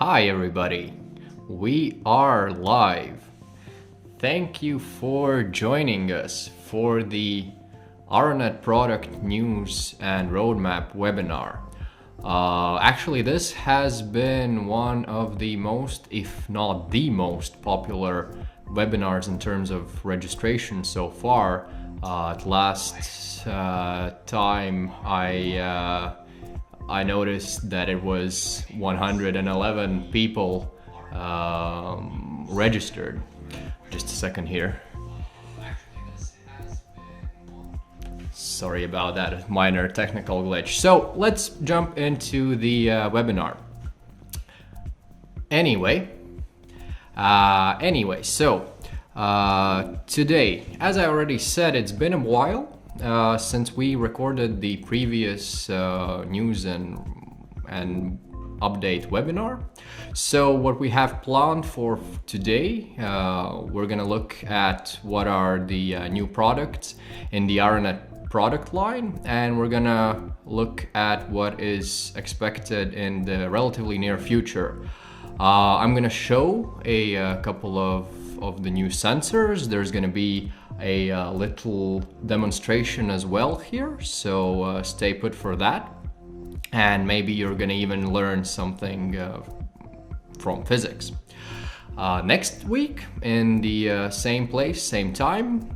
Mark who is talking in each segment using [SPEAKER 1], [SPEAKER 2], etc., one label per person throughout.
[SPEAKER 1] Hi everybody, we are live. Thank you for joining us for the Aranet product news and roadmap webinar. Actually, this has been one of the most, if not the most popular webinars in terms of registration so far. At last time I noticed that it was 111 people registered. Just a second here. Sorry about that, minor technical glitch. So let's jump into the webinar. Anyway, today, as I already said, it's been a while since we recorded the previous news and update webinar. So what we have planned for today, we're gonna look at what are the new products in the Aranet product line, and we're gonna look at what is expected in the relatively near future. I'm gonna show a couple of the new sensors. There's gonna be a little demonstration as well here, so stay put for that. And maybe you're gonna even learn something from physics. Next week, in the same place, same time,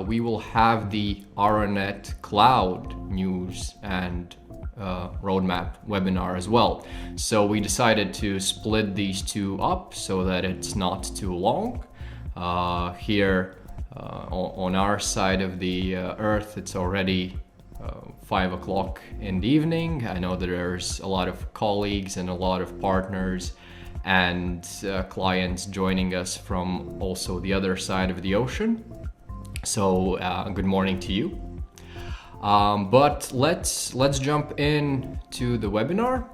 [SPEAKER 1] we will have the Aranet Cloud news and roadmap webinar as well. So we decided to split these two up so that it's not too long. Here on our side of the earth, it's already 5 o'clock in the evening. I know that there's a lot of colleagues and a lot of partners and clients joining us from also the other side of the ocean. So good morning to you. But let's jump into the webinar.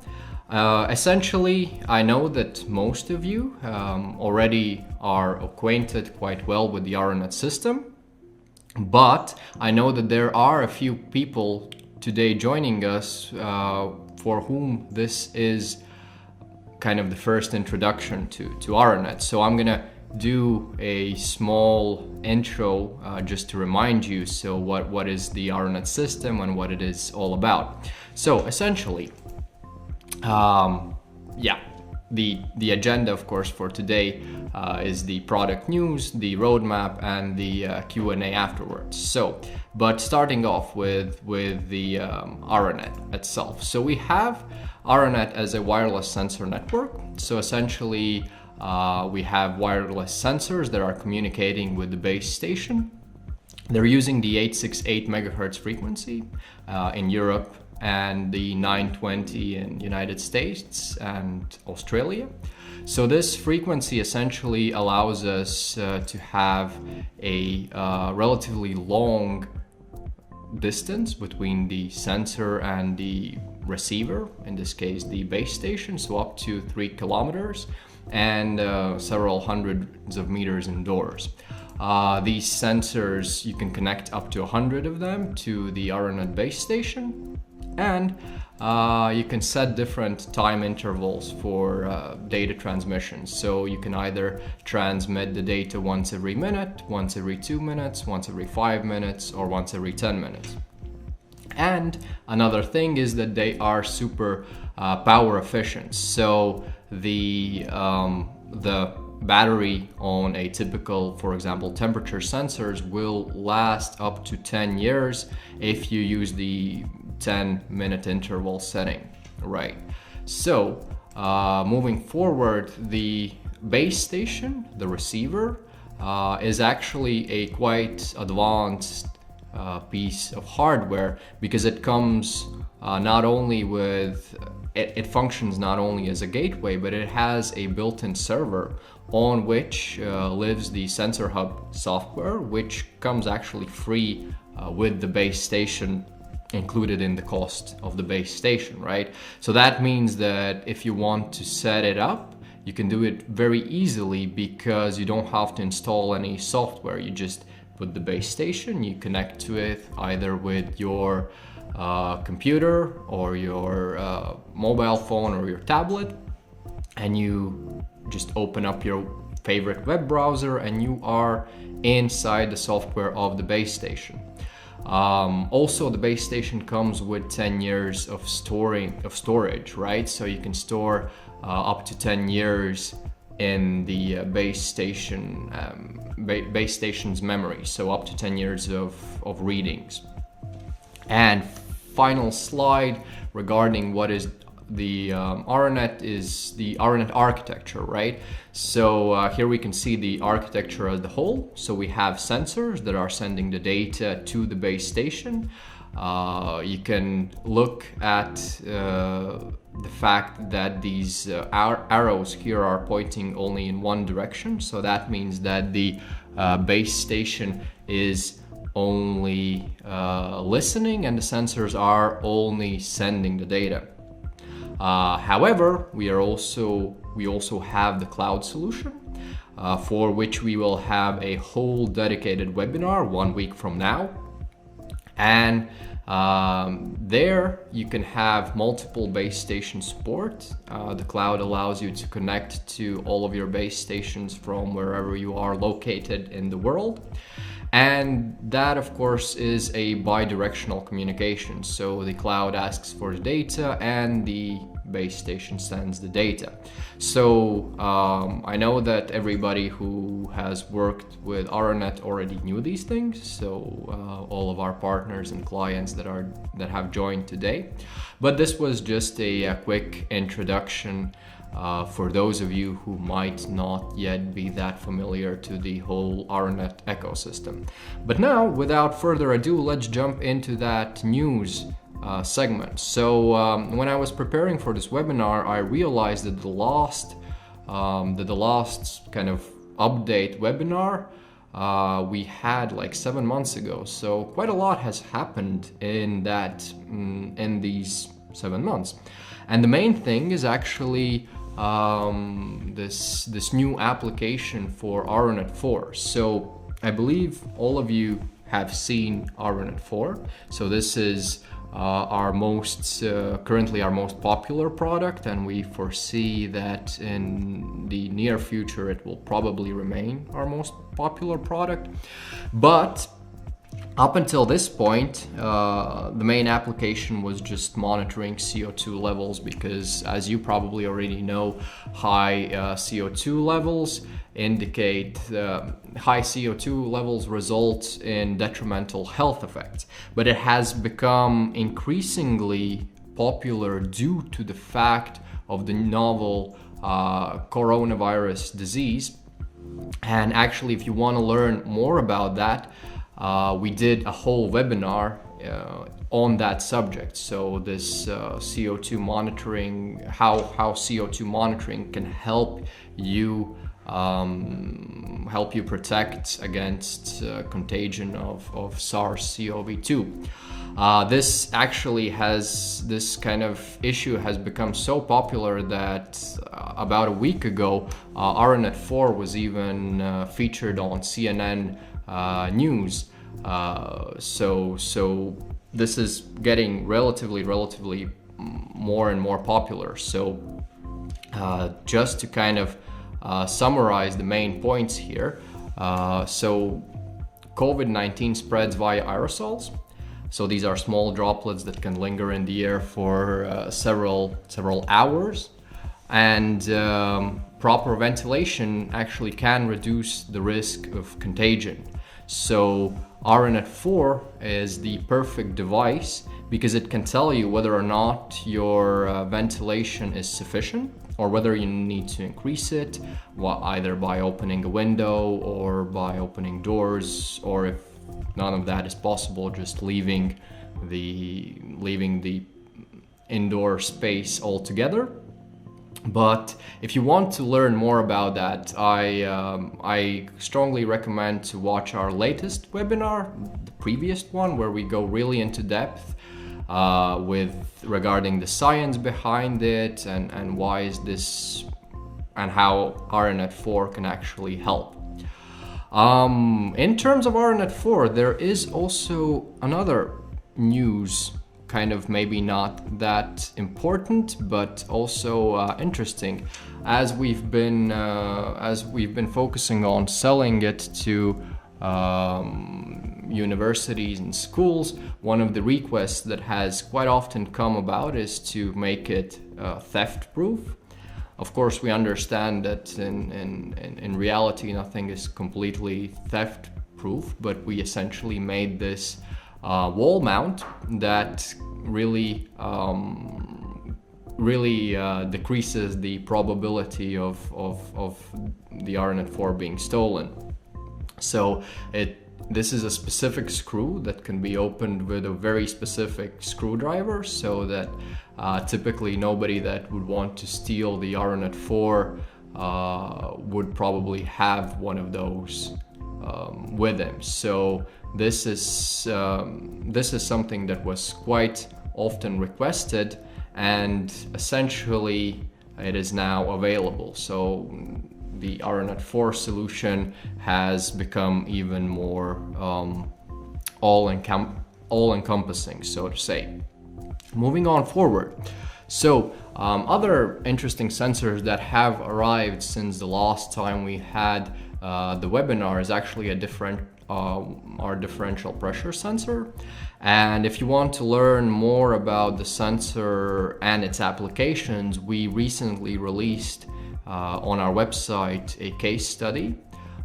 [SPEAKER 1] Essentially, I know that most of you already are acquainted quite well with the Aranet system, but I know that there are a few people today joining us for whom this is kind of the first introduction to Aranet. So I'm gonna do a small intro just to remind you, so what is the Aranet system and what it is all about. So essentially, the agenda, of course, for today is the product news, the roadmap, and the Q&A afterwards. So, but starting off with the Aranet itself. So we have Aranet as a wireless sensor network. So essentially, we have wireless sensors that are communicating with the base station. They're using the 868 megahertz frequency in Europe and the 920 in United States and Australia. So this frequency essentially allows us to have a relatively long distance between the sensor and the receiver, in this case the base station, so up to 3 kilometers and several hundreds of meters indoors. These sensors, you can connect up to 100 of them to the Aranet base station, and you can set different time intervals for data transmission. So you can either transmit the data once every minute, once every 2 minutes, once every 5 minutes, or once every 10 minutes. And another thing is that they are super power efficient. So the battery on a typical, for example, temperature sensors will last up to 10 years if you use the 10-minute interval setting, right? So moving forward, the base station, the receiver, is actually a quite advanced piece of hardware, because it comes not only with it functions not only as a gateway, but it has a built-in server on which lives the Sensor Hub software, which comes actually free with the base station included in the cost of the base station, right? So that means that if you want to set it up, you can do it very easily, because you don't have to install any software. You just put the base station, you connect to it either with your computer or your mobile phone or your tablet, and you just open up your favorite web browser and you are inside the software of the base station. Also, the base station comes with 10 years of storage, right? So you can store up to 10 years in the base station's memory, so up to 10 years of readings. And final slide regarding what is the Aranet is the Aranet architecture, right? So here we can see the architecture as a whole. So we have sensors that are sending the data to the base station. You can look at the fact that these arrows here are pointing only in one direction. So that means that the base station is only listening and the sensors are only sending the data. However, we also have the cloud solution, for which we will have a whole dedicated webinar 1 week from now. And there you can have multiple base station support. The cloud allows you to connect to all of your base stations from wherever you are located in the world. And that, of course, is a bi-directional communication. So the cloud asks for the data and the base station sends the data. So I know that everybody who has worked with Aranet already knew these things. So all of our partners and clients that have joined today. But this was just a quick introduction for those of you who might not yet be that familiar to the whole Aranet ecosystem. But now, without further ado, let's jump into that news segment. So when I was preparing for this webinar, I realized that the last kind of update webinar we had like 7 months ago. So quite a lot has happened in these 7 months. And the main thing is actually this new application for Aranet 4. So I believe all of you have seen Aranet 4. So this is currently our most popular product, and we foresee that in the near future it will probably remain our most popular product. But up until this point, the main application was just monitoring CO2 levels, because as you probably already know, high CO2 levels indicate high CO2 levels result in detrimental health effects. But it has become increasingly popular due to the fact of the novel coronavirus disease. And actually, if you want to learn more about that, we did a whole webinar on that subject. So this CO2 monitoring, how CO2 monitoring can help you protect against contagion of SARS-CoV-2. This kind of issue has become so popular that about a week ago, Aranet 4 was even featured on CNN news. So this is getting relatively more and more popular. So just to kind of summarize the main points here. So COVID-19 spreads via aerosols. So these are small droplets that can linger in the air for several hours. And proper ventilation actually can reduce the risk of contagion. So Aranet 4 is the perfect device because it can tell you whether or not your ventilation is sufficient, or whether you need to increase it, either by opening a window or by opening doors, or if none of that is possible, just leaving the indoor space altogether. But if you want to learn more about that, I strongly recommend to watch our latest webinar, the previous one, where we go really into depth regarding the science behind it and why is this, and how Aranet 4 can actually help. In terms of Aranet 4, there is also another news kind of maybe not that important, but also interesting, as we've been focusing on selling it to universities and schools. One of the requests that has quite often come about is to make it theft proof. Of course, we understand that in reality nothing is completely theft proof, but we essentially made this wall mount that really decreases the probability of the Aranet 4 being stolen. So this is a specific screw that can be opened with a very specific screwdriver, so that typically nobody that would want to steal the Aranet 4 would probably have one of those with him. So this is something that was quite often requested, and essentially it is now available. So the Aranet 4 solution has become even more all-encompassing, so to say. Moving on forward. So other interesting sensors that have arrived since the last time we had the webinar is actually our differential pressure sensor. And if you want to learn more about the sensor and its applications, we recently released on our website a case study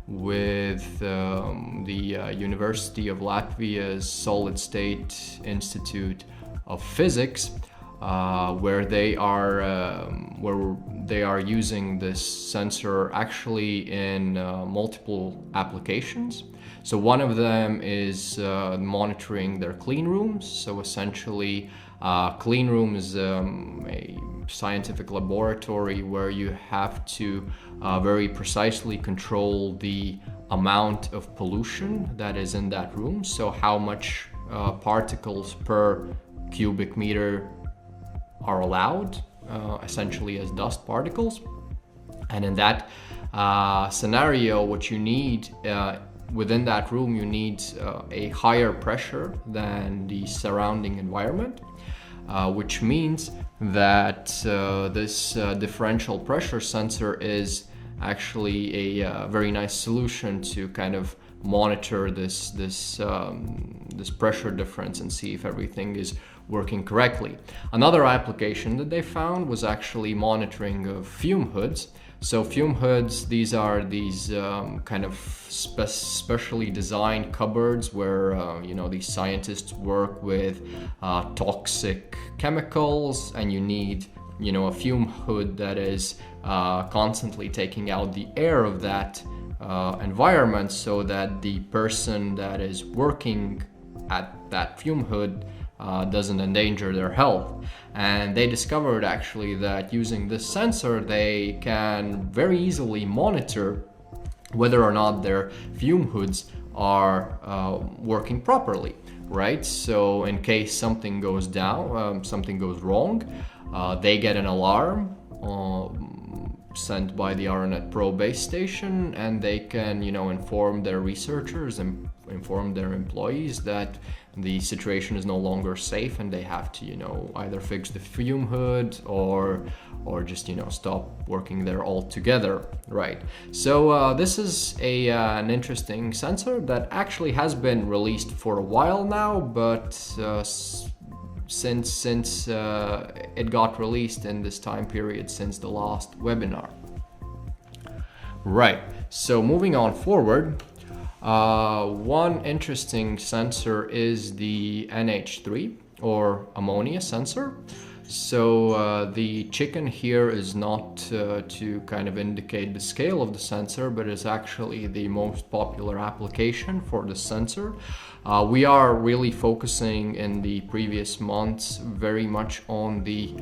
[SPEAKER 1] with the University of Latvia's Solid State Institute of Physics, where they are using this sensor actually in multiple applications. So one of them is monitoring their clean rooms. So essentially, clean room is a scientific laboratory where you have to very precisely control the amount of pollution that is in that room. So how much particles per cubic meter are allowed, essentially as dust particles. And in that scenario, what you need within that room, you need a higher pressure than the surrounding environment, which means that this differential pressure sensor is actually a very nice solution to kind of monitor this pressure difference and see if everything is working correctly. Another application that they found was actually monitoring of fume hoods. So fume hoods, these are these kind of specially designed cupboards where these scientists work with toxic chemicals, and you need a fume hood that is constantly taking out the air of that environment, so that the person that is working at that fume hood doesn't endanger their health. And they discovered actually that using this sensor, they can very easily monitor whether or not their fume hoods are working properly, right? So in case something goes down, something goes wrong, they get an alarm sent by the Aranet Pro base station, and they can inform their researchers and inform their employees that the situation is no longer safe and they have to either fix the fume hood or just stop working there altogether, right? So this is an interesting sensor that actually has been released for a while now, but since it got released in this time period since the last webinar. Right, so moving on forward, one interesting sensor is the NH3 or ammonia sensor. So the chicken here is not to kind of indicate the scale of the sensor, but is actually the most popular application for the sensor. We are really focusing in the previous months very much on the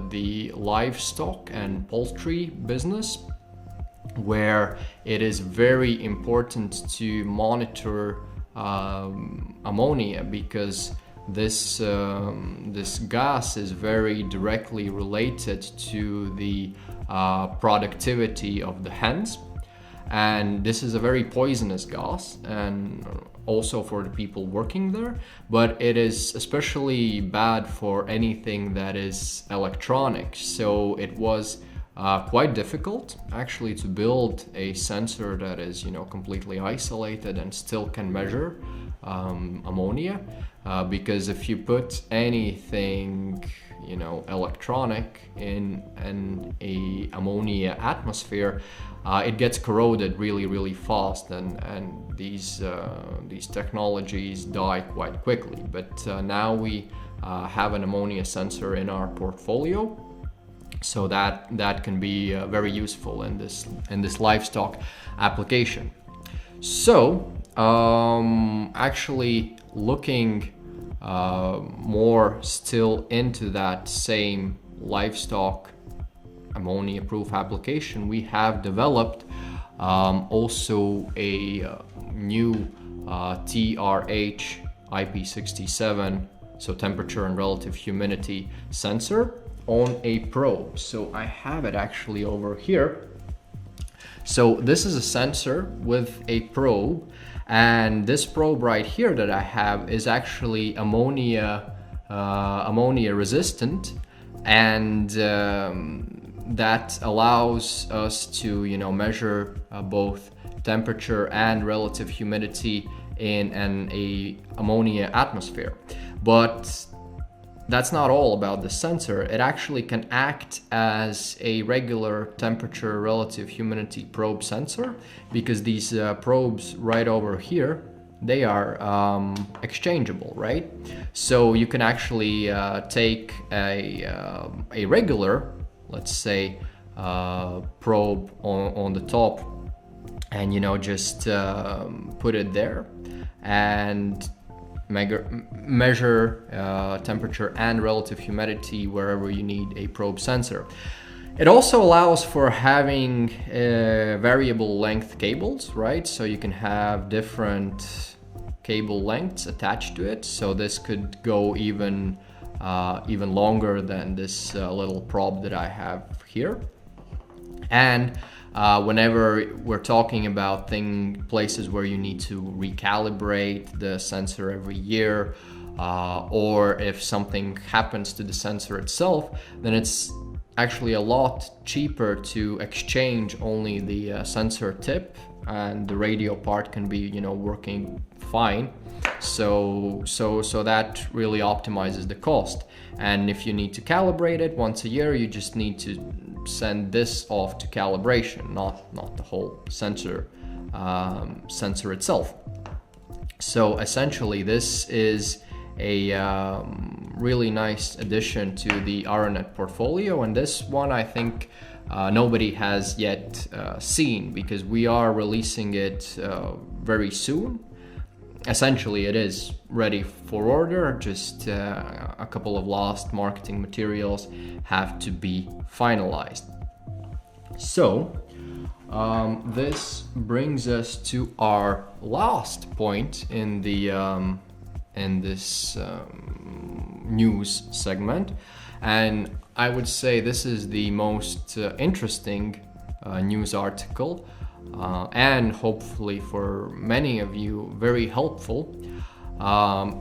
[SPEAKER 1] the livestock and poultry business, where it is very important to monitor ammonia, because this gas is very directly related to the productivity of the hens. and this is a very poisonous gas, and also for the people working there, but it is especially bad for anything that is electronic. So it was quite difficult actually to build a sensor that is, completely isolated and still can measure ammonia, because if you put anything, electronic in a ammonia atmosphere, it gets corroded really fast, and these technologies die quite quickly. But now we have an ammonia sensor in our portfolio, so that can be very useful in this livestock application. So actually looking more still into that same livestock ammonia proof application, we have developed also a new TRH IP67, so temperature and relative humidity sensor on a probe. So I have it actually over here. So this is a sensor with a probe, and this probe right here that I have is actually ammonia resistant, and that allows us to measure both temperature and relative humidity in an ammonia atmosphere. But that's not all about the sensor. It actually can act as a regular temperature relative humidity probe sensor, because these probes right over here, they are exchangeable, right? So you can actually take a regular, let's say, probe on the top, and just put it there and measure temperature and relative humidity wherever you need a probe sensor. It also allows for having variable length cables, right? So you can have different cable lengths attached to it. So this could go even longer than this little probe that I have here. And whenever we're talking about places where you need to recalibrate the sensor every year, or if something happens to the sensor itself, then it's actually a lot cheaper to exchange only the sensor tip, and the radio part can be working fine. So that really optimizes the cost. And if you need to calibrate it once a year, you just need to send this off to calibration, not the whole sensor itself. So essentially, this is a really nice addition to the Aranet portfolio, and this one I think nobody has yet seen, because we are releasing it very soon. Essentially, it is ready for order, just a couple of last marketing materials have to be finalized. So this brings us to our last point in this news segment, and I would say this is the most interesting news article, and hopefully for many of you very helpful.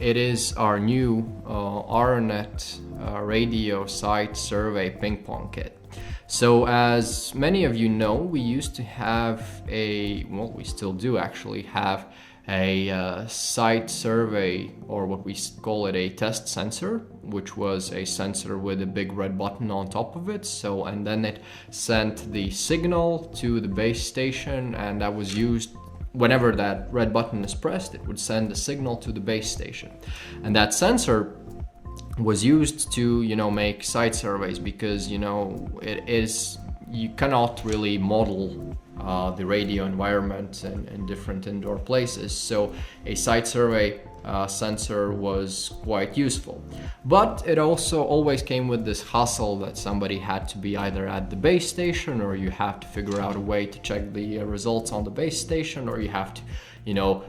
[SPEAKER 1] It is our new Aranet radio site survey ping pong kit. So as many of you know, we used to have we still do actually have a site survey, or what we call it a test sensor, which was a sensor with a big red button on top of it. And then it sent the signal to the base station, and that was used whenever that red button is pressed, it would send the signal to the base station. And that sensor was used to make site surveys, because you cannot really model the radio environment in different indoor places. So a site survey sensor was quite useful. But it also always came with this hassle that somebody had to be either at the base station, or you have to figure out a way to check the results on the base station, or you have to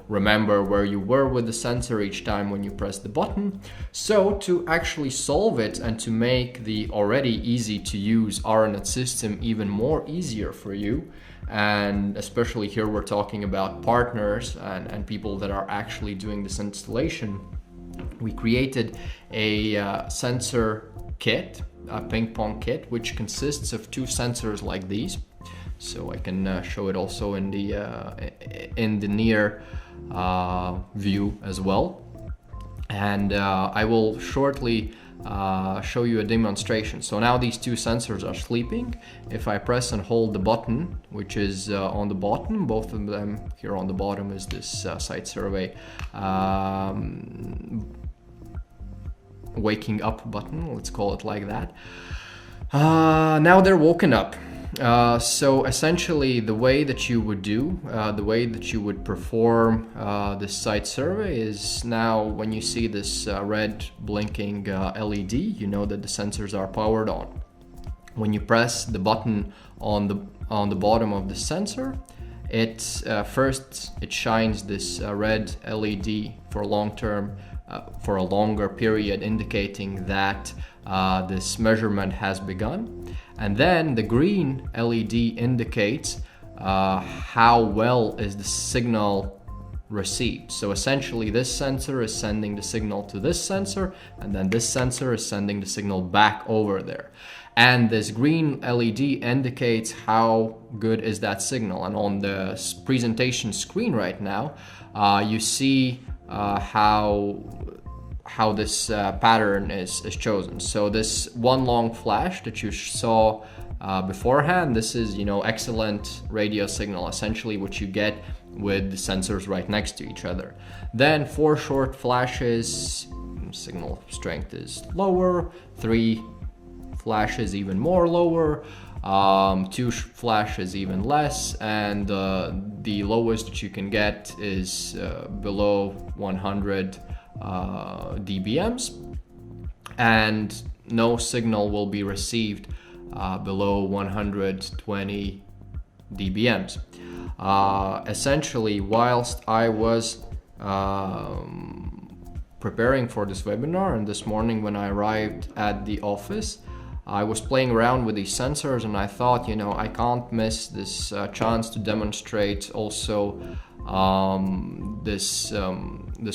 [SPEAKER 1] remember where you were with the sensor each time when you press the button. So to actually solve it, and to make the already easy to use Aranet system even more easier for you, and especially here we're talking about partners and people that are actually doing this installation, we created a sensor kit, a ping pong kit, which consists of 2 sensors like these. So I can show it also in the near view as well. And I will shortly show you a demonstration. So now these 2 sensors are sleeping. If I press and hold the button, which is on the bottom, both of them here on the bottom is this site survey waking up button, let's call it like that. Now they're woken up. So essentially the way that you would perform this site survey is, now when you see this red blinking LED, you know that the sensors are powered on. When you press the button on the bottom of the sensor, it first shines this red LED for a longer period, indicating that this measurement has begun. And then the green LED indicates how well is the signal received. So essentially this sensor is sending the signal to this sensor, and then this sensor is sending the signal back over there. And this green LED indicates how good is that signal. And on the presentation screen right now, you see how this pattern is chosen. So this one long flash that you saw beforehand, this is, excellent radio signal, essentially what you get with the sensors right next to each other. Then 4 short flashes, signal strength is lower, 3 flashes even more lower, 2 flashes even less, and the lowest that you can get is below 100 dBms, and no signal will be received below 120 dBms. Essentially, whilst I was preparing for this webinar, and this morning when I arrived at the office, I was playing around with these sensors, and I thought, I can't miss this chance to demonstrate also this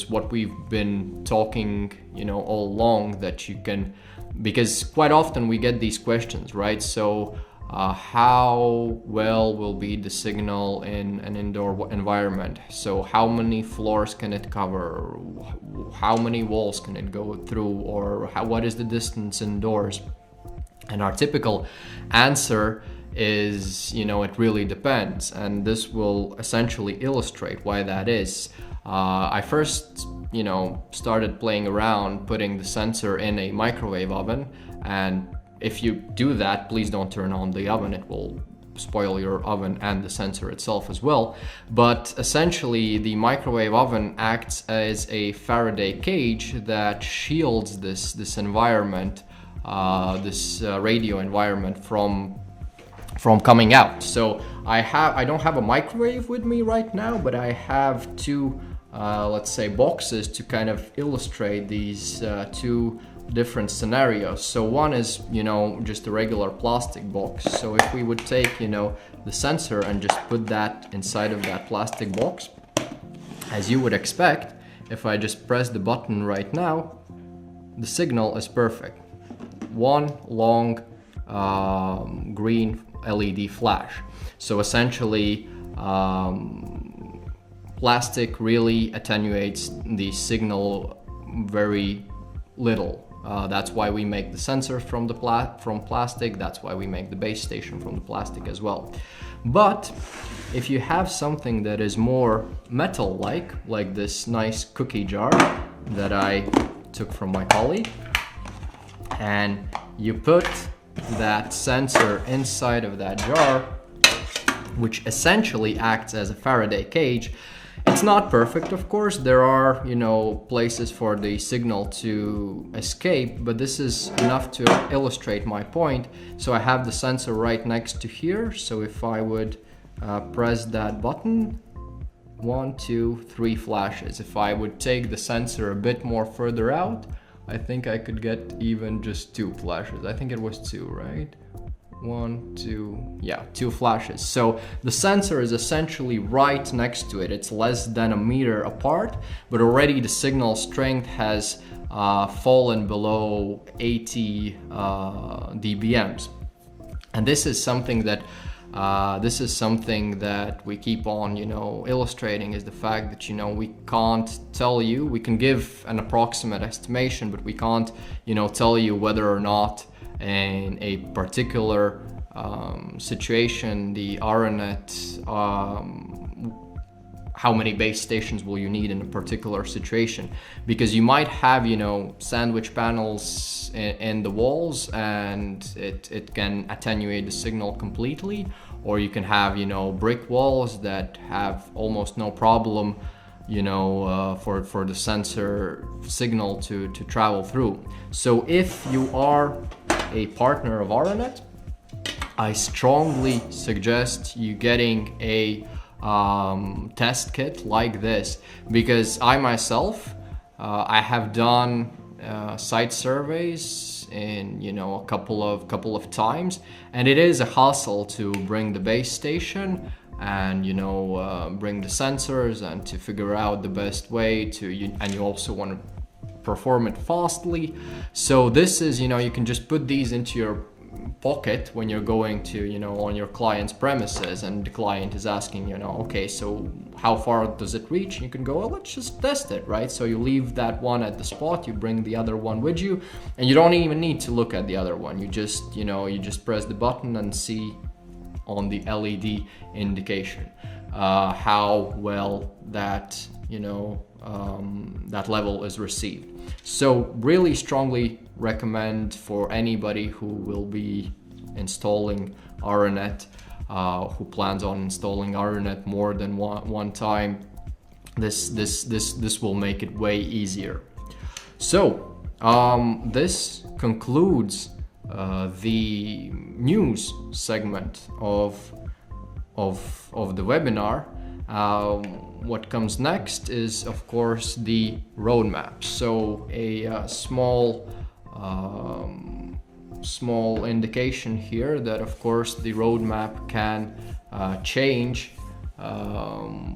[SPEAKER 1] what we've been talking, all along, that you can, because quite often we get these questions, right? So how well will be the signal in an indoor environment? So how many floors can it cover? How many walls can it go through? Or what is the distance indoors? And our typical answer is, it really depends. And this will essentially illustrate why that is. I first, started playing around putting the sensor in a microwave oven. And if you do that, please don't turn on the oven. It will spoil your oven and the sensor itself as well. But essentially, the microwave oven acts as a Faraday cage that shields this environment, this radio environment from coming out. So I don't have a microwave with me right now, but I have 2 let's say boxes to kind of illustrate these 2 different scenarios. So one is, just a regular plastic box. So if we would take, the sensor and just put that inside of that plastic box, as you would expect, if I just press the button right now, the signal is perfect. One long green LED flash. So essentially, plastic really attenuates the signal very little. That's why we make the sensors from plastic. That's why we make the base station from the plastic as well. But if you have something that is more metal-like this nice cookie jar that I took from my colleague, and you put that sensor inside of that jar, which essentially acts as a Faraday cage. It's not perfect, of course. There are, places for the signal to escape, but this is enough to illustrate my point. So I have the sensor right next to here. So if I would press that button, 1, 2, 3 flashes. If I would take the sensor a bit more further out, I think I could get even just 2 flashes. I think it was 2, right? one, two, yeah, two flashes. So the sensor is essentially right next to it. It's less than a meter apart, but already the signal strength has fallen below 80 dBms. And this is something that we keep on, illustrating, is the fact that, we can't tell you, we can give an approximate estimation, but we can't, tell you whether or not in a particular situation, the Aranet, how many base stations will you need in a particular situation, because you might have, sandwich panels in the walls and it can attenuate the signal completely, or you can have, brick walls that have almost no problem, for the sensor signal to travel through. So if you are a partner of Aranet, I strongly suggest you getting a test kit like this, because I myself, I have done site surveys in a couple of times, and it is a hassle to bring the base station and bring the sensors and to figure out the best way to, and you also want to perform it fastly. So this is, you can just put these into your pocket when you're going to, on your client's premises, and the client is asking, okay, so how far does it reach? You can go, well, let's just test it, right? So you leave that one at the spot, you bring the other one with you, and you don't even need to look at the other one. You just, you just press the button and see on the LED indication how well that, that level is received. So really strongly recommend for anybody who will be installing Aranet, who plans on installing Aranet more than one time, this will make it way easier. So this concludes the news segment of the webinar. What comes next is, of course, the roadmap. So a small indication here that, of course, the roadmap can change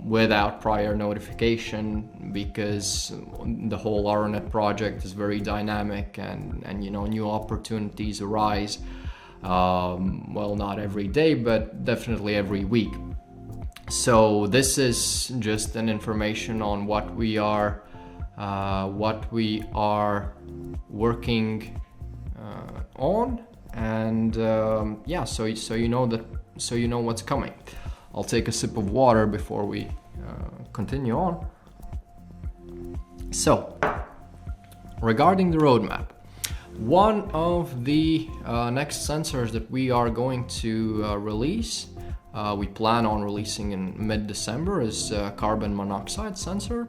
[SPEAKER 1] without prior notification, because the whole Aranet project is very dynamic, and new opportunities arise. Well, not every day, but definitely every week. So this is just an information on what we are working on, and yeah, so you know what's coming. I'll take a sip of water before we continue on. So regarding the roadmap, one of the next sensors that we are going to release, we plan on releasing in mid-December, is carbon monoxide sensor.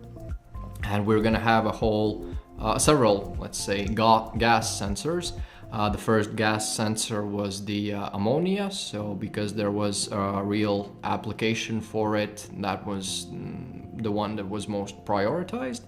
[SPEAKER 1] And we're going to have a whole, several, let's say, gas sensors. The first gas sensor was the ammonia, so because there was a real application for it, that was the one that was most prioritized.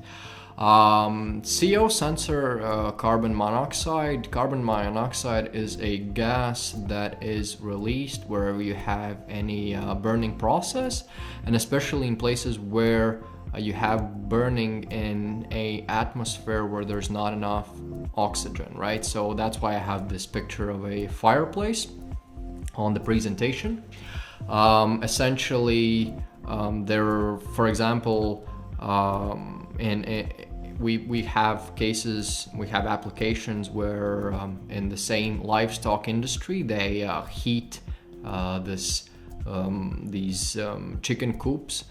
[SPEAKER 1] CO sensor, carbon monoxide. Carbon monoxide is a gas that is released wherever you have any burning process, and especially in places where you have burning in an atmosphere where there's not enough oxygen, right? So that's why I have this picture of a fireplace on the presentation. Essentially, there, for example, we have cases, we have applications where in the same livestock industry they heat these chicken coops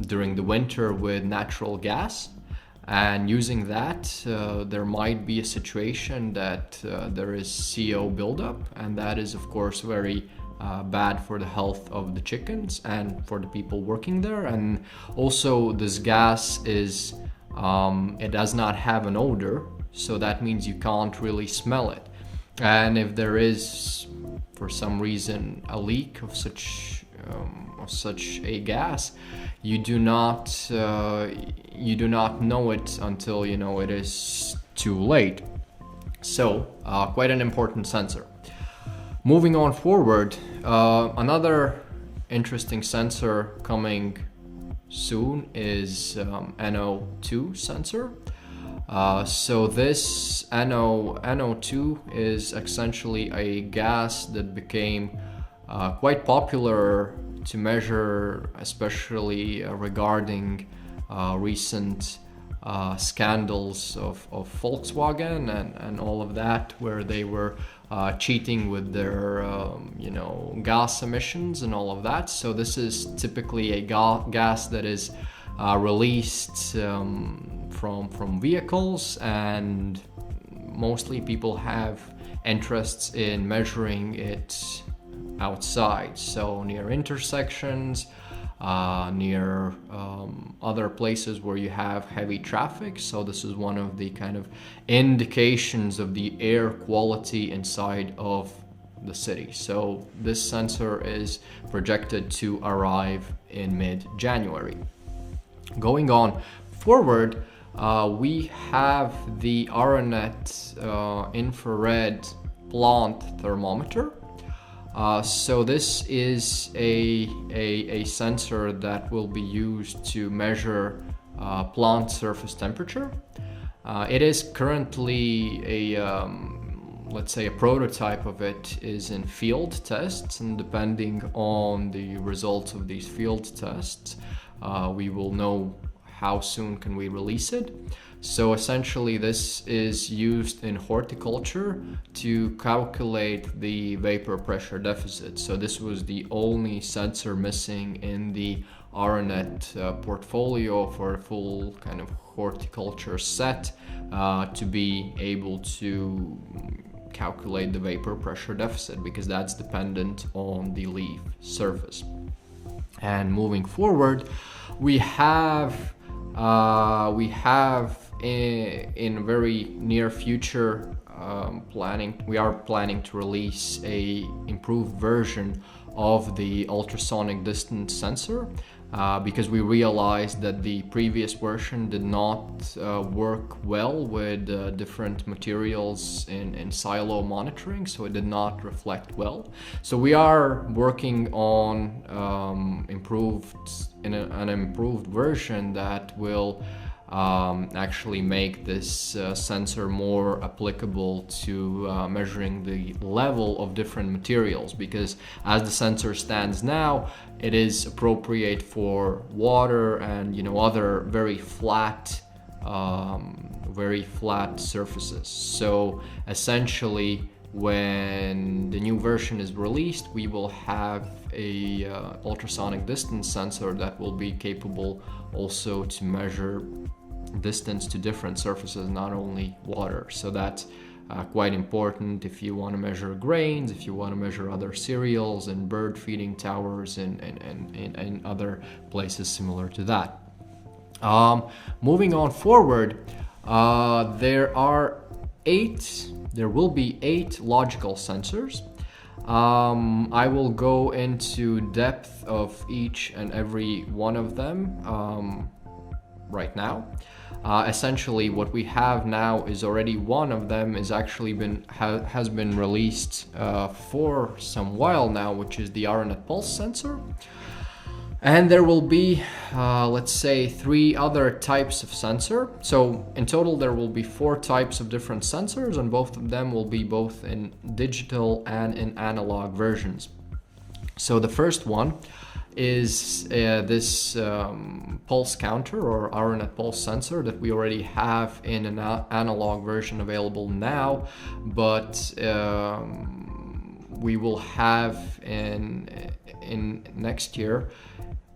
[SPEAKER 1] during the winter with natural gas, and using that there might be a situation that there is CO buildup, and that is of course very bad for the health of the chickens and for the people working there. And also this gas is it does not have an odor, so that means you can't really smell it. And if there is for some reason a leak of such a gas, you do not know it until it is too late. So quite an important sensor. Moving on forward, another interesting sensor coming soon is NO2 sensor. So this NO2 is essentially a gas that became quite popular to measure, especially regarding recent scandals of Volkswagen and all of that, where they were cheating with their gas emissions and all of that. So this is typically a gas that is released from vehicles, and mostly people have interests in measuring it outside, so near intersections, near other places where you have heavy traffic. So this is one of the kind of indications of the air quality inside of the city. So this sensor is projected to arrive in mid-January. Going on forward, we have the Aranet infrared plant thermometer. So this is a sensor that will be used to measure plant surface temperature. It is currently let's say a prototype of it is in field tests, and depending on the results of these field tests, we will know how soon can we release it. So essentially this is used in horticulture to calculate the vapor pressure deficit. So this was the only sensor missing in the Aranet portfolio for a full kind of horticulture set to be able to calculate the vapor pressure deficit, because that's dependent on the leaf surface. And moving forward, we have in very near future we are planning to release a improved version of the ultrasonic distance sensor, because we realized that the previous version did not work well with different materials in silo monitoring, so it did not reflect well. So we are working on an improved version that will actually make this sensor more applicable to measuring the level of different materials, because as the sensor stands now, it is appropriate for water and other very flat surfaces. So essentially, when the new version is released, we will have a ultrasonic distance sensor that will be capable also to measure distance to different surfaces, not only water. So that's quite important if you want to measure grains, if you want to measure other cereals and bird feeding towers and other places similar to that. Moving on forward, there will be 8 logical sensors. I will go into depth of each and every one of them right now. Essentially, what we have now is already one of them is actually has been released for some while now, which is the Aranet pulse sensor. And there will be, let's say, 3 other types of sensor. So in total, there will be 4 types of different sensors, and both of them will be both in digital and in analog versions. So the first one is this pulse counter or Aranet pulse sensor that we already have in an analog version available now, but we will have in next year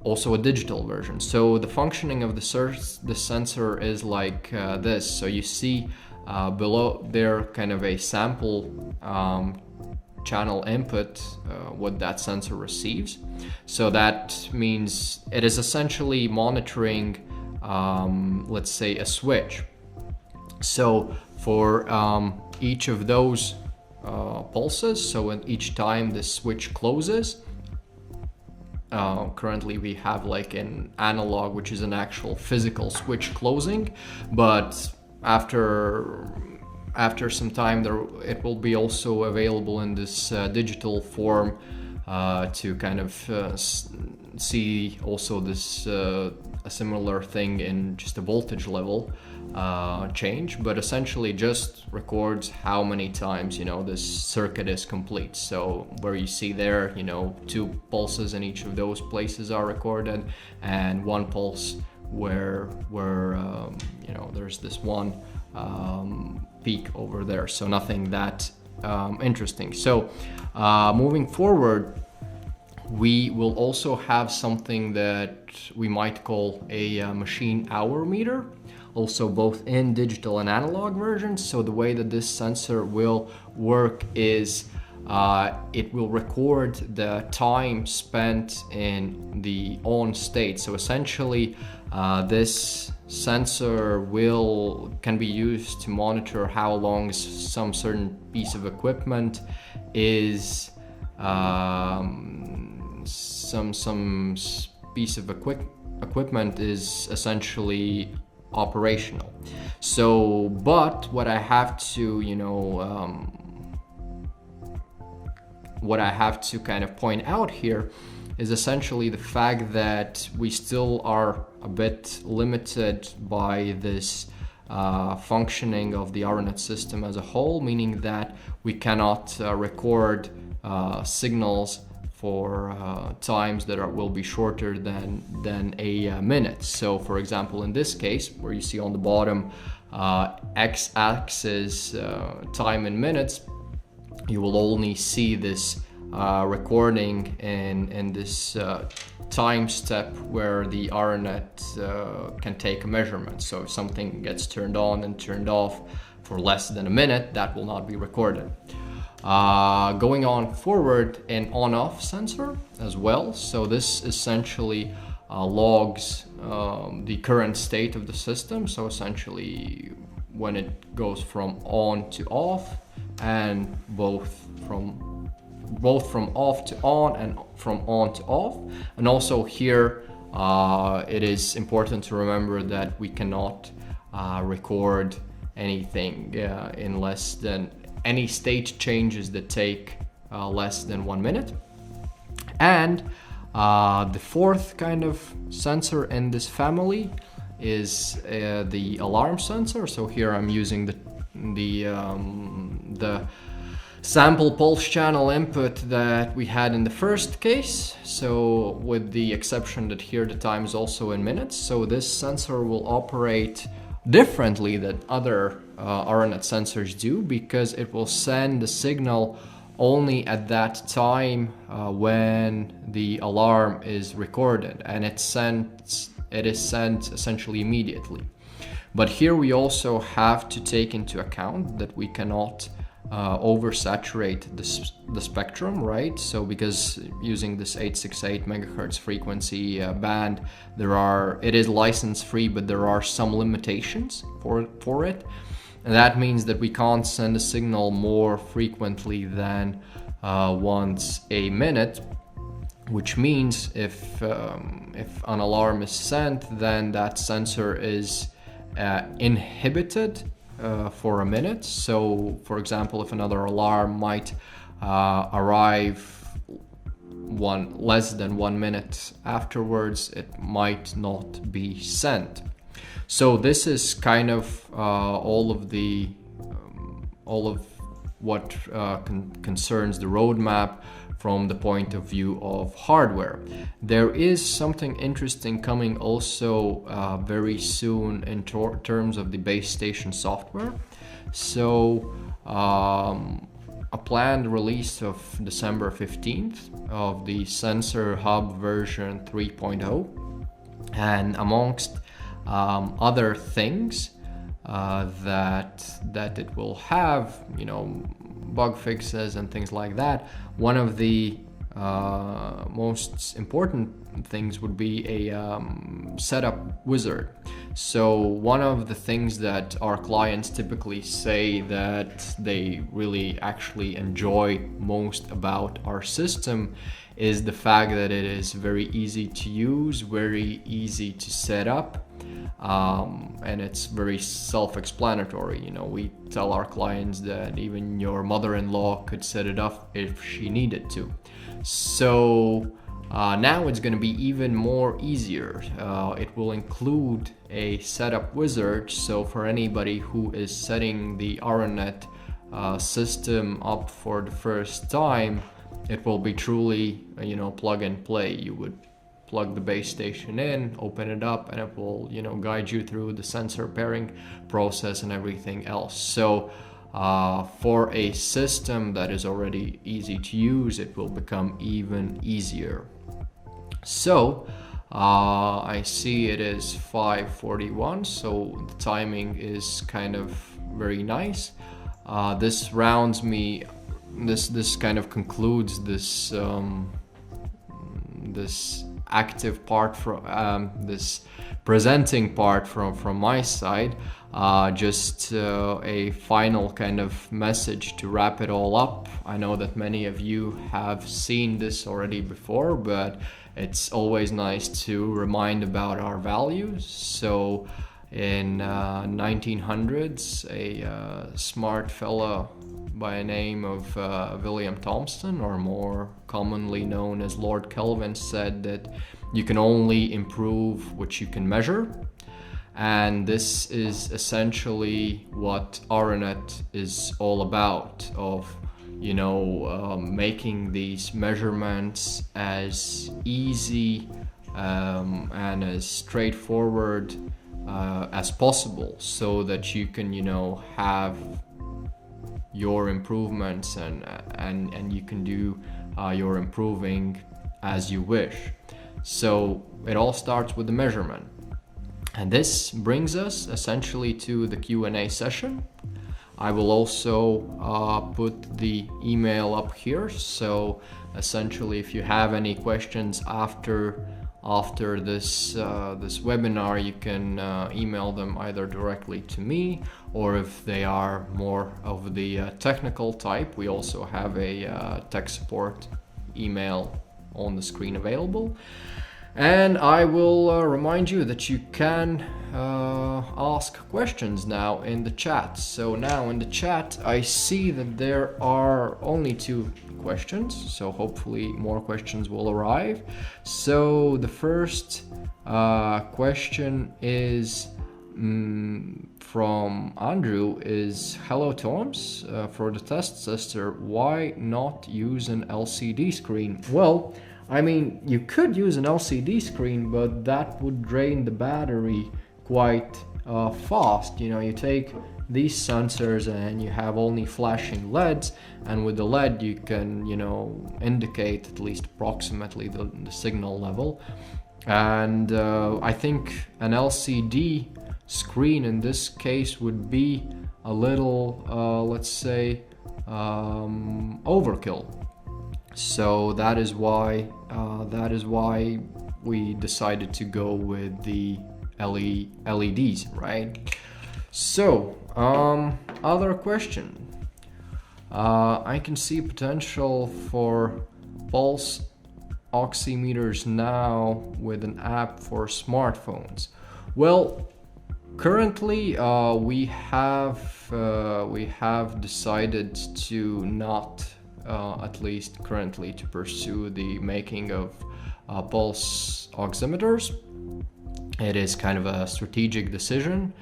[SPEAKER 1] also a digital version. So the functioning of the sensor is like this. So you see below there kind of a sample channel input, what that sensor receives. So that means it is essentially monitoring, let's say, a switch. So for each of those pulses, so in each time the switch closes, currently we have like an analog, which is an actual physical switch closing, but after after some time, it will be also available in this digital form to kind of see also this a similar thing in just a voltage level change, but essentially just records how many times this circuit is complete. So where you see there 2 pulses in each of those places are recorded, and 1 pulse where there's this one peak over there. So nothing that interesting. So moving forward, we will also have something that we might call a machine hour meter, also both in digital and analog versions. So the way that this sensor will work is it will record the time spent in the on state. So essentially this sensor can be used to monitor how long some certain piece of equipment is some piece of equipment is essentially operational. So, but what I have to, what I have to kind of point out here is essentially the fact that we still are a bit limited by this functioning of the Aranet system as a whole, meaning that we cannot record signals for times that will be shorter than a minute. So for example, in this case, where you see on the bottom x-axis time in minutes, you will only see this recording in this time step where the Aranet can take a measurement. So if something gets turned on and turned off for less than a minute, that will not be recorded. Going on forward, an on-off sensor as well. So this essentially logs the current state of the system. So essentially when it goes from on to off, and both from off to on and from on to off. And also here it is important to remember that we cannot record anything in less than any state changes that take less than 1 minute. And the fourth kind of sensor in this family is the alarm sensor. So here I'm using the sample pulse channel input that we had in the first case. So with the exception that here the time is also in minutes. So this sensor will operate differently than other Aranet sensors do, because it will send the signal only at that time when the alarm is recorded, and it is sent essentially immediately. But here we also have to take into account that we cannot oversaturate the spectrum, right? So because using this 868 megahertz frequency band, it is license free, but there are some limitations for it. And that means that we can't send a signal more frequently than once a minute, which means if an alarm is sent, then that sensor is inhibited for a minute. So for example, if another alarm might arrive less than 1 minute afterwards, it might not be sent. So this is kind of all of what concerns the roadmap from the point of view of hardware. There is something interesting coming also very soon in terms of the base station software. So a planned release of December 15th of the Sensor Hub version 3.0, and amongst other things that it will have, bug fixes and things like that. One of the most important things would be a setup wizard. So one of the things that our clients typically say that they really actually enjoy most about our system is the fact that it is very easy to use, very easy to set up, And it's very self-explanatory. We tell our clients that even your mother-in-law could set it up if she needed to. So now it's going to be even more easier. It will include a setup wizard, so for anybody who is setting the Aranet system up for the first time, it will be truly plug and play. You would plug the base station in, open it up, and it will guide you through the sensor pairing process and everything else. So for a system that is already easy to use, it will become even easier. So I see it is 5:41, so the timing is kind of very nice. This rounds me. This kind of concludes this this active part from this presenting part from my side. Just a final kind of message to wrap it all up. I know that many of you have seen this already before, but it's always nice to remind about our values. So in 1900s, a smart fella by the name of William Thomson, or more commonly known as Lord Kelvin, said that you can only improve what you can measure. And this is essentially what Aranet is all about, of making these measurements as easy and as straightforward as possible, so that you can have your improvements and you can do your improving as you wish. So it all starts with the measurement. And this brings us essentially to the Q&A session. I will also put the email up here. So essentially, if you have any questions after this webinar, you can email them either directly to me, or if they are more of the technical type, we also have a tech support email on the screen available. And I will remind you that you can ask questions now in the chat. So now in the chat, I see that there are only 2 questions, so hopefully more questions will arrive. So the first question is from Andrew is, hello Toms, for the test tester, why not use an LCD screen? Well, I mean, you could use an LCD screen, but that would drain the battery quite fast. You take these sensors and you have only flashing LEDs, and with the LED you can indicate at least approximately the signal level. And I think an LCD screen in this case would be a little let's say overkill. So that is why we decided to go with the LEDs, right? So other question. I can see potential for pulse oximeters now with an app for smartphones. Well, currently we have decided to not, at least currently, to pursue the making of pulse oximeters. It is kind of a strategic decision.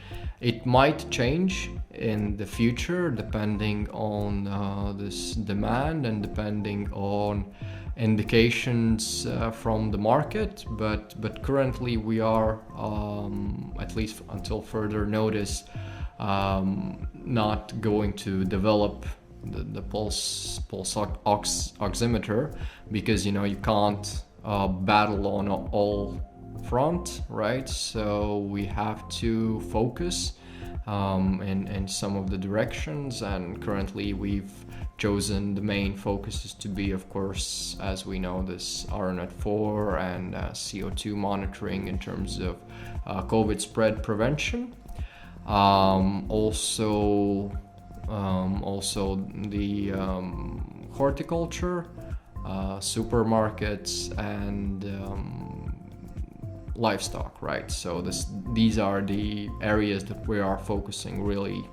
[SPEAKER 1] It might change in the future depending on this demand and depending on indications from the market, but currently we are, at least until further notice, not going to develop the pulse oximeter, because you can't battle on all front, right? So we have to focus in some of the directions, and currently we've chosen the main focuses to be, of course, as we know, this Aranet 4 and CO2 monitoring in terms of COVID spread prevention. Also the horticulture, supermarkets, and livestock, right? So these are the areas that we are focusing really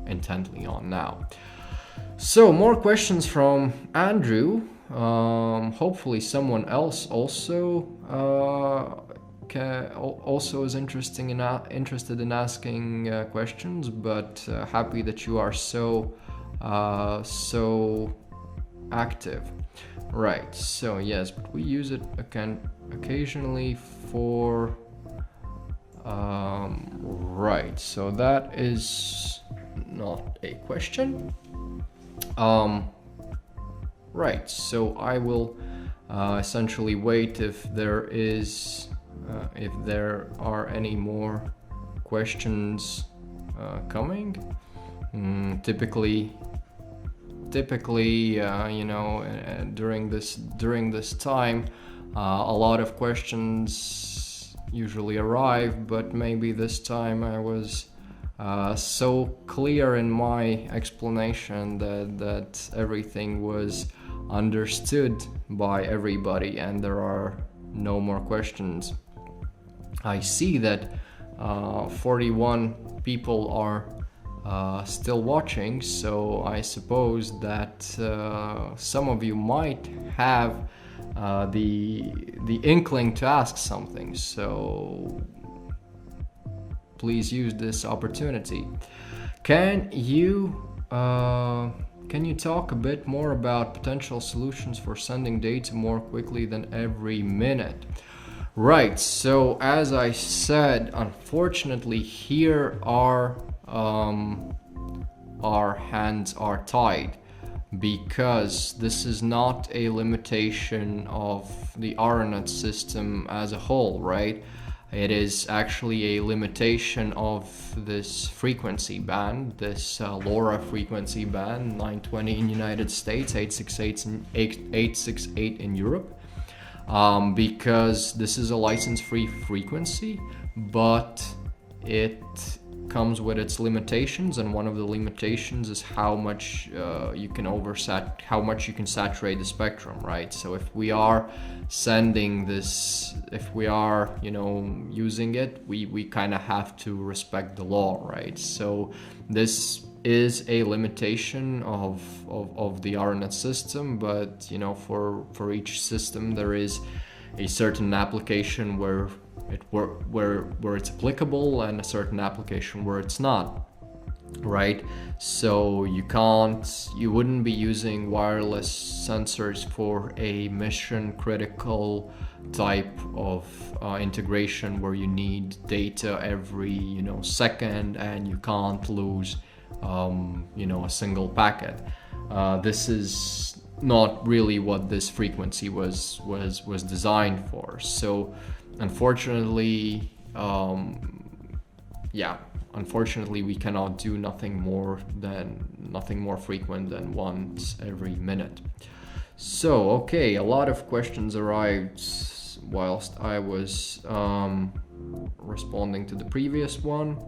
[SPEAKER 1] intently on now. So more questions from Andrew. Hopefully someone else also is interested in asking questions, but happy that you are so active. Right, so yes, but we use it occasionally for right, so that is not a question. Right, so I will essentially wait if there are any more questions coming. Typically, during this time, a lot of questions usually arrive, but maybe this time I was so clear in my explanation that everything was understood by everybody and there are no more questions. I see that 41 people are still watching, so I suppose that some of you might have the inkling to ask something, so please use this opportunity. Can you talk a bit more about potential solutions for sending data more quickly than every minute? Right, so as I said, unfortunately here our hands are tied, because this is not a limitation of the Aranet system as a whole, right? It is actually a limitation of this frequency band, this LoRa frequency band, 920 in United States, 868 in Europe, because this is a license-free frequency, but it comes with its limitations, and one of the limitations is how much you can saturate the spectrum, right? So if we are sending this, if we are using it, we kind of have to respect the law, right? So this is a limitation of the Aranet system, but for each system there is a certain application where it's applicable and a certain application where it's not, right? So you wouldn't be using wireless sensors for a mission critical type of integration where you need data every second and you can't lose a single packet. This is not really what this frequency was designed for. So unfortunately, we cannot do nothing more frequent than once every minute. So okay, a lot of questions arrived whilst I was responding to the previous one.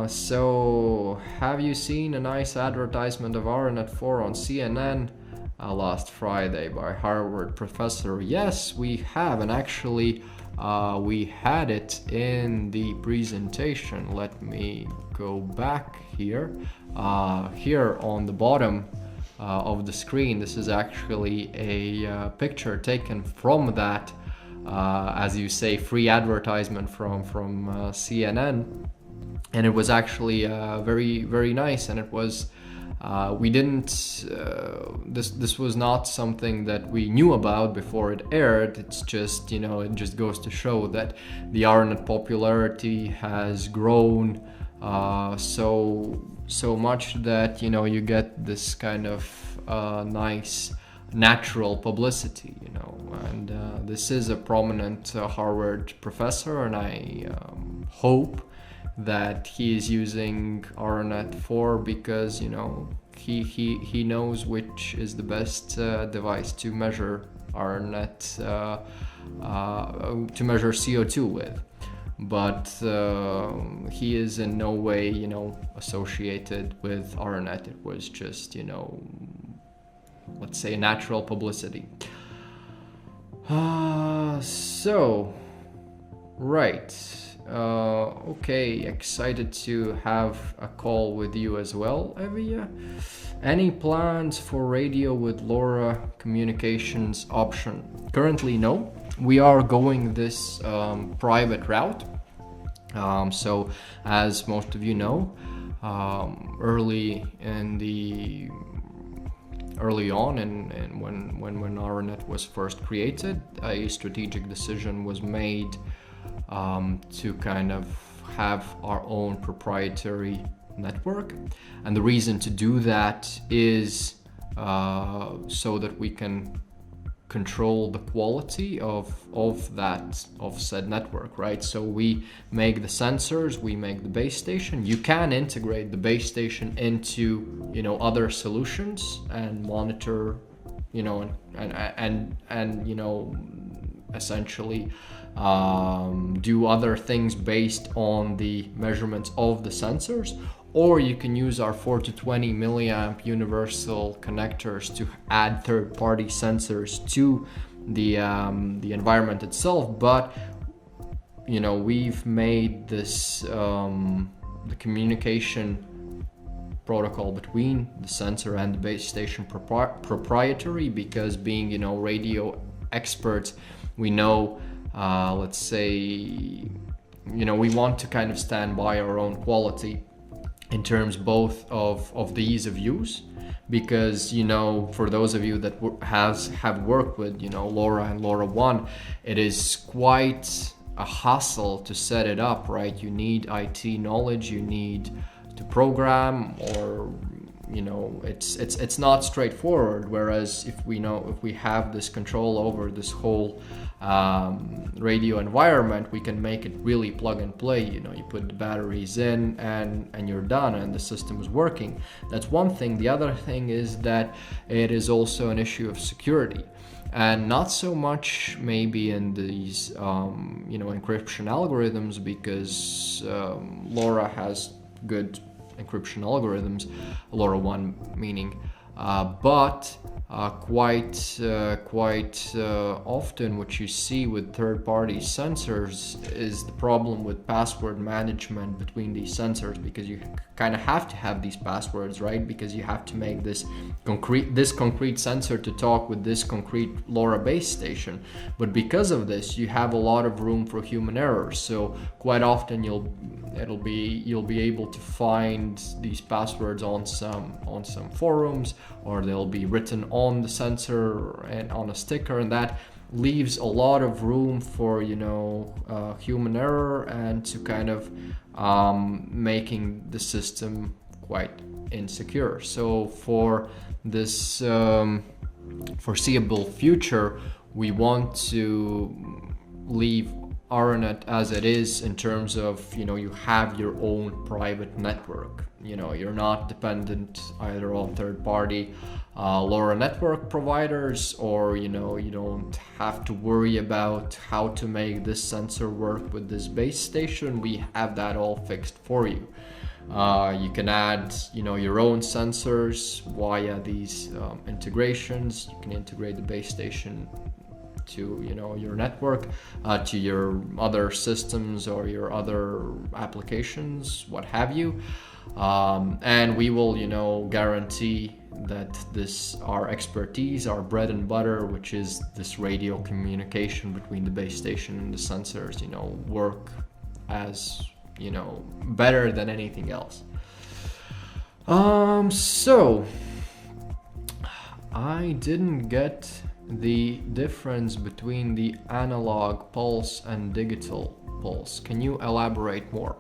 [SPEAKER 1] So have you seen a nice advertisement of Aranet 4 on CNN last Friday by Harvard professor? Yes, we have, and actually we had it in the presentation. Let me go back here. Here on the bottom of the screen, this is actually a picture taken from that, as you say, free advertisement from CNN. And it was actually very, very nice, and it was this was not something that we knew about before it aired. It's just it just goes to show that the Aranet popularity has grown so much that you get this kind of nice natural publicity, and this is a prominent Harvard professor, and I hope that he is using Aranet 4 because he knows which is the best device to measure Aranet to measure CO2 with, but he is in no way associated with Aranet. It was just let's say natural publicity. So, right. Okay, excited to have a call with you as well, Evia. Any plans for radio with LoRa communications option? Currently, no. We are going this private route. So, as most of you know, early on and when Aranet was first created, a strategic decision was made to kind of have our own proprietary network. And the reason to do that is so that we can control the quality of said network, right? So we make the sensors, we make the base station. You can integrate the base station into other solutions and monitor, and essentially do other things based on the measurements of the sensors. Or you can use our 4 to 20 milliamp universal connectors to add third-party sensors to the environment itself. But we've made this the communication protocol between the sensor and the base station proprietary, because being radio experts, we know let's say we want to kind of stand by our own quality in terms both of the ease of use, because for those of you that have worked with LoRa and LoRaWAN, it is quite a hassle to set it up, right? You need IT knowledge, you need to program, or it's not straightforward. Whereas if we have this control over this whole radio environment, we can make it really plug and play. You put the batteries in and you're done, and the system is working. That's one thing. The other thing is that it is also an issue of security, and not so much maybe in these encryption algorithms, because LoRa has good encryption algorithms, LoRaWAN meaning, but quite often what you see with third-party sensors is the problem with password management between these sensors, because you kind of have to have these passwords, right? Because you have to make this concrete sensor to talk with this concrete LoRa base station. But because of this, you have a lot of room for human error. So quite often you'll be able to find these passwords on some forums, or they'll be written on the sensor and on a sticker, and that leaves a lot of room for human error, and to kind of making the system quite insecure. So for this foreseeable future, we want to leave Aranet as it is, in terms of you have your own private network. You're not dependent either on third-party LoRa network providers, or you don't have to worry about how to make this sensor work with this base station. We have that all fixed for you. You can add your own sensors via these integrations. You can integrate the base station to your network, to your other systems or your other applications, what have you, and we will guarantee that our expertise, our bread and butter, which is this radio communication between the base station and the sensors, work as better than anything else. So I didn't get the difference between the analog pulse and digital pulse. Can you elaborate more?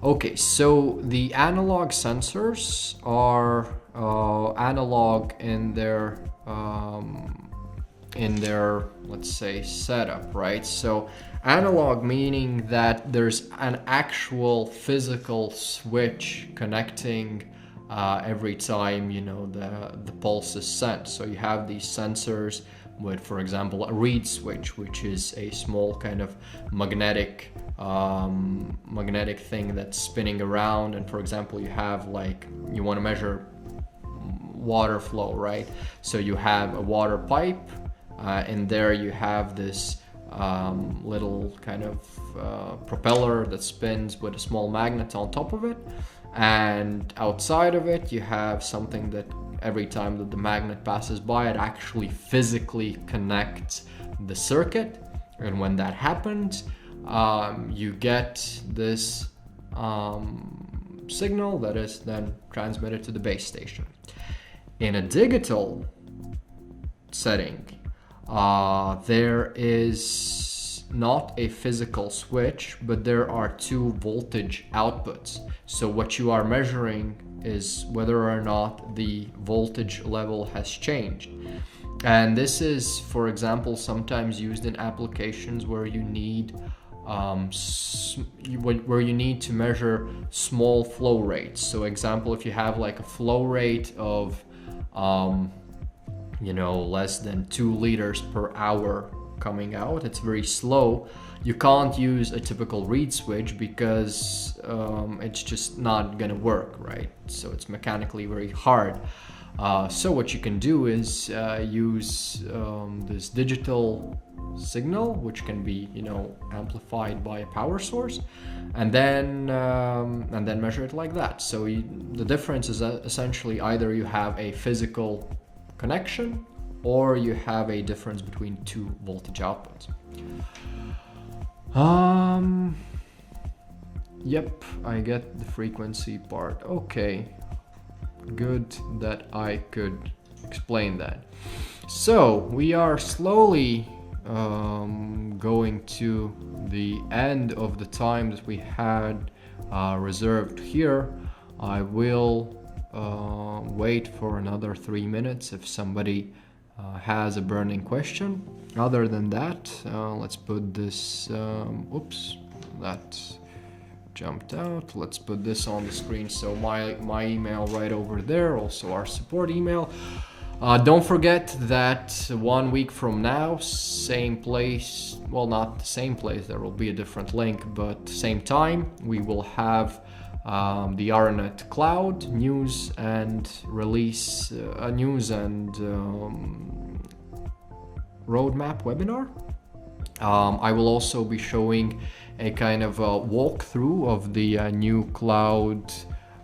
[SPEAKER 1] Okay, so the analog sensors are analog in their let's say setup, right? So analog meaning that there's an actual physical switch connecting every time the pulse is sent. So you have these sensors with, for example, a reed switch, which is a small kind of magnetic thing that's spinning around. And for example, you have you want to measure water flow, right? So you have a water pipe and there you have this little kind of propeller that spins with a small magnet on top of it, and outside of it you have something that every time that the magnet passes by, it actually physically connects the circuit, and when that happens, you get this signal that is then transmitted to the base station. In a digital setting, there is not a physical switch, but there are two voltage outputs. So what you are measuring is whether or not the voltage level has changed. And this is, for example, sometimes used in applications where you need to measure small flow rates. So example, if you have like a flow rate of less than 2 liters per hour coming out, it's very slow. You can't use a typical reed switch because it's just not gonna work, right? So it's mechanically very hard. So what you can do is use this digital signal, which can be amplified by a power source, and then measure it like that. So the difference is essentially either you have a physical connection or you have a difference between two voltage outputs. Yep, I get the frequency part. Okay, good that I could explain that. So we are slowly going to the end of the time that we had reserved here. I will wait for another 3 minutes if somebody has a burning question. Other than that, let's put this, oops, that jumped out. Let's put this on the screen. So my email right over there, also our support email. Don't forget that 1 week from now, same place, well, not the same place, there will be a different link, but same time, we will have the Aranet Cloud news and release, news and roadmap webinar. I will also be showing a kind of a walkthrough of the new cloud,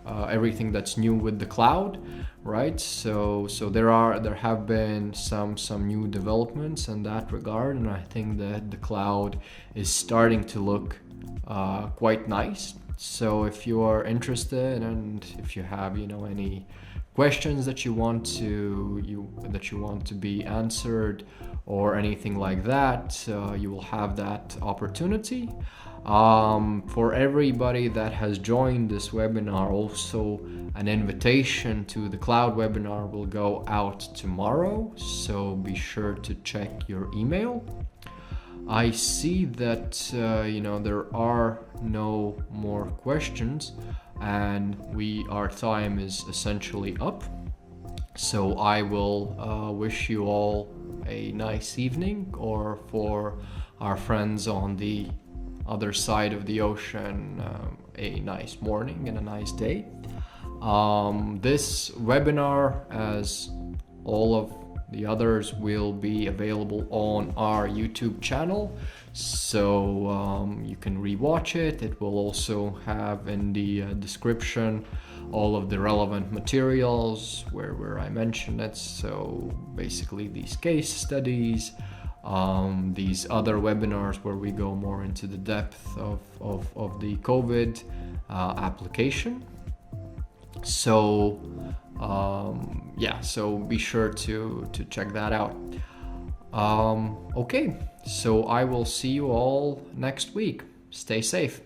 [SPEAKER 1] everything that's new with the cloud, right? So there have been some new developments in that regard, and I think that the cloud is starting to look quite nice. So if you are interested and if you have any questions that you want to be answered or anything like that, you will have that opportunity. For everybody that has joined this webinar, also an invitation to the cloud webinar will go out tomorrow, so be sure to check your email. I see that there are no more questions and our time is essentially up. So I will wish you all a nice evening, or for our friends on the other side of the ocean, a nice morning and a nice day. This webinar, as all of the others, will be available on our YouTube channel, so you can rewatch it. It will also have in the description all of the relevant materials where I mentioned it. So basically these case studies, these other webinars where we go more into the depth of the COVID application. So so be sure to check that out. Okay, so I will see you all next week. Stay safe.